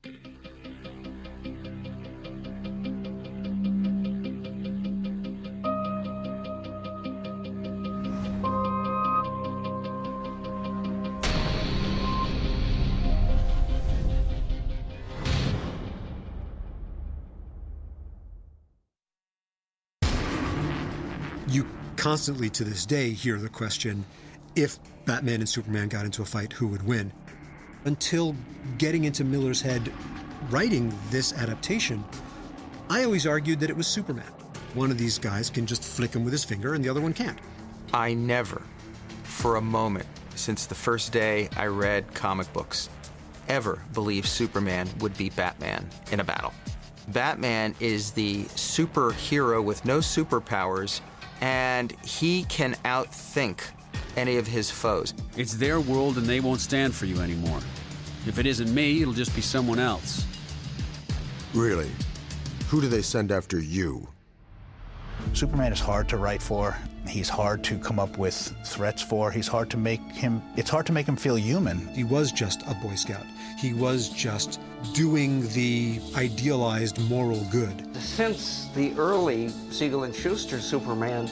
You constantly, to this day, hear the question, if Batman and Superman got into a fight, who would win? Until getting into Miller's head writing this adaptation, I always argued that it was Superman. One of these guys can just flick him with his finger and the other one can't. I never, for a moment, since the first day I read comic books, ever believed Superman would beat Batman in a battle. Batman is the superhero with no superpowers, and he can outthink any of his foes. It's their world and they won't stand for you anymore. If it isn't me, it'll just be someone else. Really? Who do they send after you? Superman is hard to write for. He's hard to come up with threats for. It's hard to make him feel human. He was just a Boy Scout. He was just doing the idealized moral good. Since the early Siegel and Schuster Superman,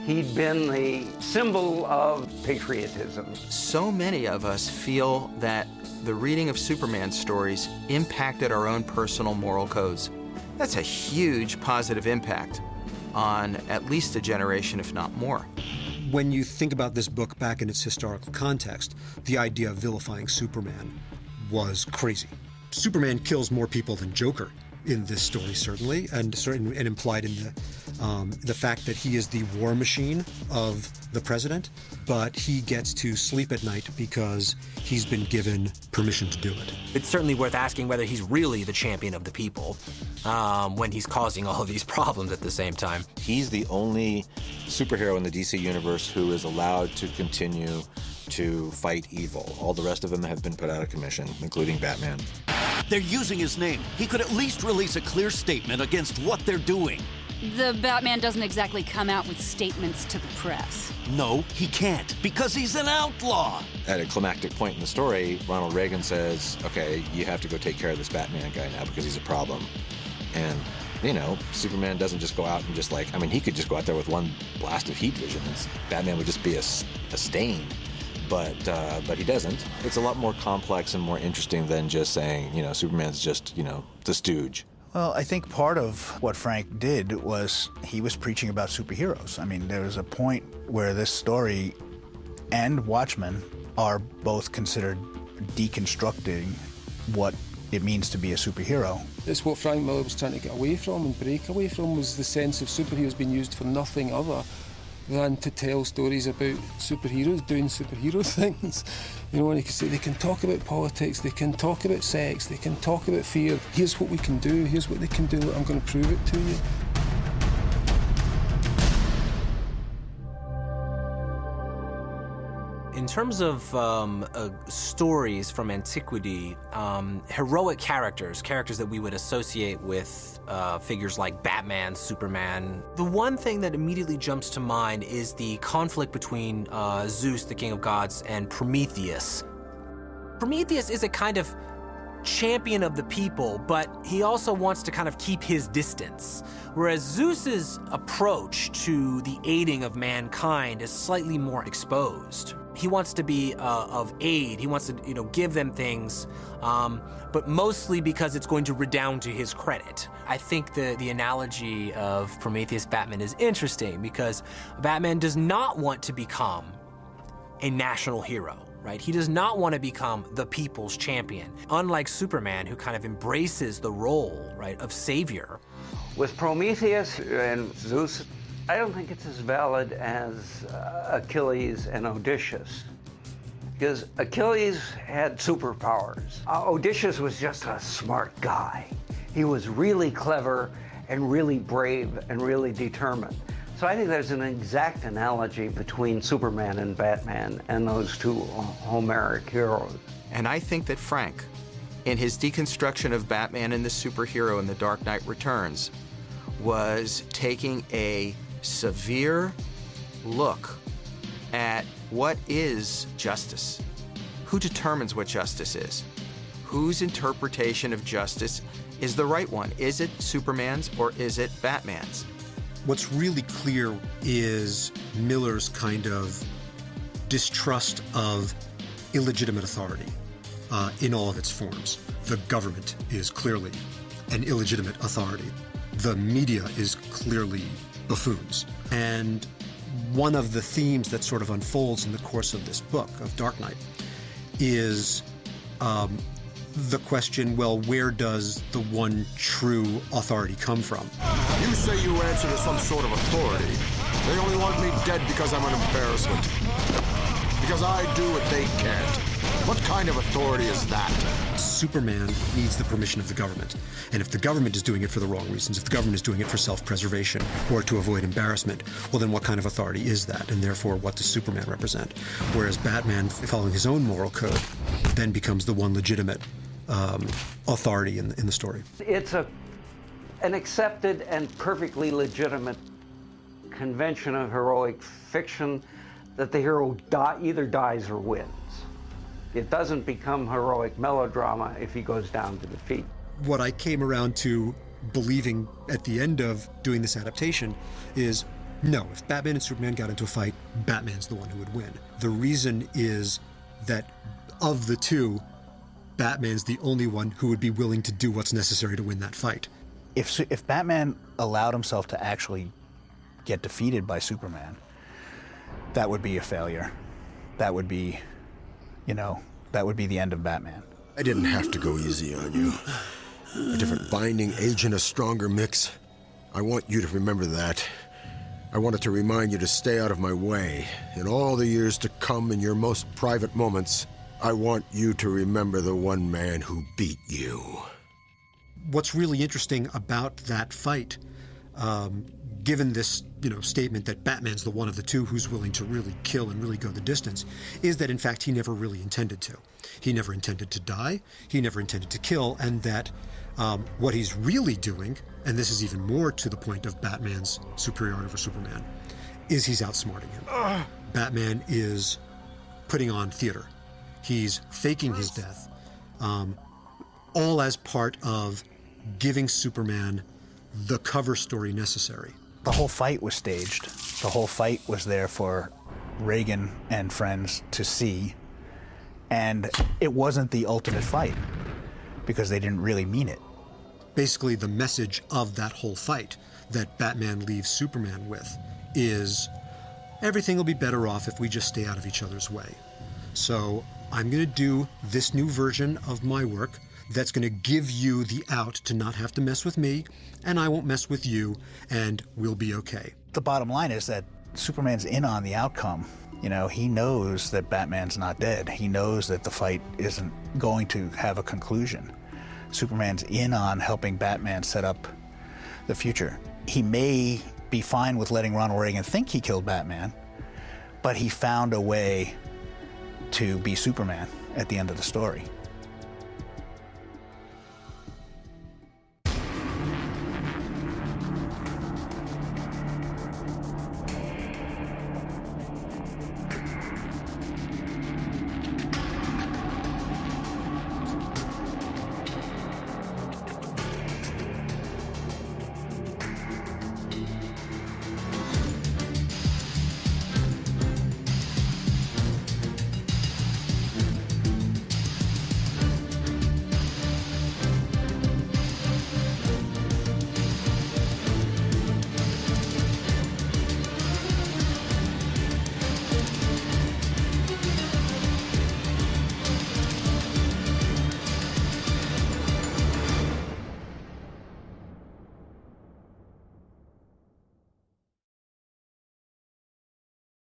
he'd been the symbol of patriotism. So many of us feel that the reading of Superman stories impacted our own personal moral codes. That's a huge positive impact on at least a generation, if not more. When you think about this book back in its historical context, the idea of vilifying Superman was crazy. Superman kills more people than Joker in this story, certainly, and implied in the fact that he is the war machine of the president, but he gets to sleep at night because he's been given permission to do it. It's certainly worth asking whether he's really the champion of the people when he's causing all of these problems at the same time. He's the only superhero in the DC universe who is allowed to continue to fight evil. All the rest of them have been put out of commission, including Batman. They're using his name. He could at least release a clear statement against what they're doing. The Batman doesn't exactly come out with statements to the press. No, he can't, because he's an outlaw. At a climactic point in the story, Ronald Reagan says, okay, you have to go take care of this Batman guy now because he's a problem. And, you know, Superman doesn't just go out and just like, I mean, he could just go out there with one blast of heat vision and Batman would just be a stain. But he doesn't. It's a lot more complex and more interesting than just saying, you know, Superman's just, you know, the stooge. Well, I think part of what Frank did was he was preaching about superheroes. I mean, there was a point where this story and Watchmen are both considered deconstructing what it means to be a superhero. It's what Frank Miller was trying to get away from and break away from, was the sense of superheroes being used for nothing other than to tell stories about superheroes doing superhero things. You know, and you can say they can talk about politics, they can talk about sex, they can talk about fear. Here's what we can do, here's what they can do, I'm going to prove it to you. In terms of stories from antiquity, heroic characters that we would associate with figures like Batman, Superman, the one thing that immediately jumps to mind is the conflict between Zeus, the king of gods, and Prometheus. Prometheus is a kind of champion of the people, but he also wants to kind of keep his distance. Whereas Zeus's approach to the aiding of mankind is slightly more exposed. He wants to be of aid. He wants to, you know, give them things, but mostly because it's going to redound to his credit. I think the analogy of Prometheus Batman is interesting because Batman does not want to become a national hero, right? He does not want to become the people's champion, unlike Superman, who kind of embraces the role, right, of savior. With Prometheus and Zeus, I don't think it's as valid as Achilles and Odysseus, because Achilles had superpowers. Odysseus was just a smart guy. He was really clever and really brave and really determined. So I think there's an exact analogy between Superman and Batman and those two Homeric heroes. And I think that Frank, in his deconstruction of Batman and the superhero in The Dark Knight Returns, was taking a severe look at what is justice. Who determines what justice is? whose interpretation of justice is the right one? Is it Superman's or is it Batman's? What's really clear is Miller's kind of distrust of illegitimate authority in all of its forms. The government is clearly an illegitimate authority. The media is clearly buffoons. And one of the themes that sort of unfolds in the course of this book, of Dark Knight, is the question, well, where does the one true authority come from? You say you answer to some sort of authority. They only want me dead because I'm an embarrassment. Because I do what they can't. What kind of authority is that? Superman needs the permission of the government. And if the government is doing it for the wrong reasons, if the government is doing it for self-preservation or to avoid embarrassment, well, then what kind of authority is that? And therefore, what does Superman represent? Whereas Batman, following his own moral code, then becomes the one legitimate authority in the story. It's an accepted and perfectly legitimate convention of heroic fiction that the hero either dies or wins. It doesn't become heroic melodrama if he goes down to defeat. What I came around to believing at the end of doing this adaptation is, no, if Batman and Superman got into a fight, Batman's the one who would win. The reason is that of the two, Batman's the only one who would be willing to do what's necessary to win that fight. If Batman allowed himself to actually get defeated by Superman, that would be a failure. That would be, that would be the end of Batman. I didn't have to go easy on you. A different binding agent, a stronger mix. I want you to remember that. I wanted to remind you to stay out of my way. In all the years to come, in your most private moments, I want you to remember the one man who beat you. What's really interesting about that fight, given this statement that Batman's the one of the two who's willing to really kill and really go the distance, is that in fact he never really intended to. He never intended to die, he never intended to kill, and that what he's really doing, and this is even more to the point of Batman's superiority over Superman, is he's outsmarting him. Batman is putting on theater. He's faking his death, all as part of giving Superman the cover story necessary. The whole fight was staged. The whole fight was there for Reagan and friends to see, and it wasn't the ultimate fight because they didn't really mean it. Basically, the message of that whole fight that Batman leaves Superman with is everything will be better off if we just stay out of each other's way. So I'm going to do this new version of my work that's going to give you the out to not have to mess with me, and I won't mess with you, and we'll be okay. The bottom line is that Superman's in on the outcome. He knows that Batman's not dead. He knows that the fight isn't going to have a conclusion. Superman's in on helping Batman set up the future. He may be fine with letting Ronald Reagan think he killed Batman, but he found a way to be Superman at the end of the story.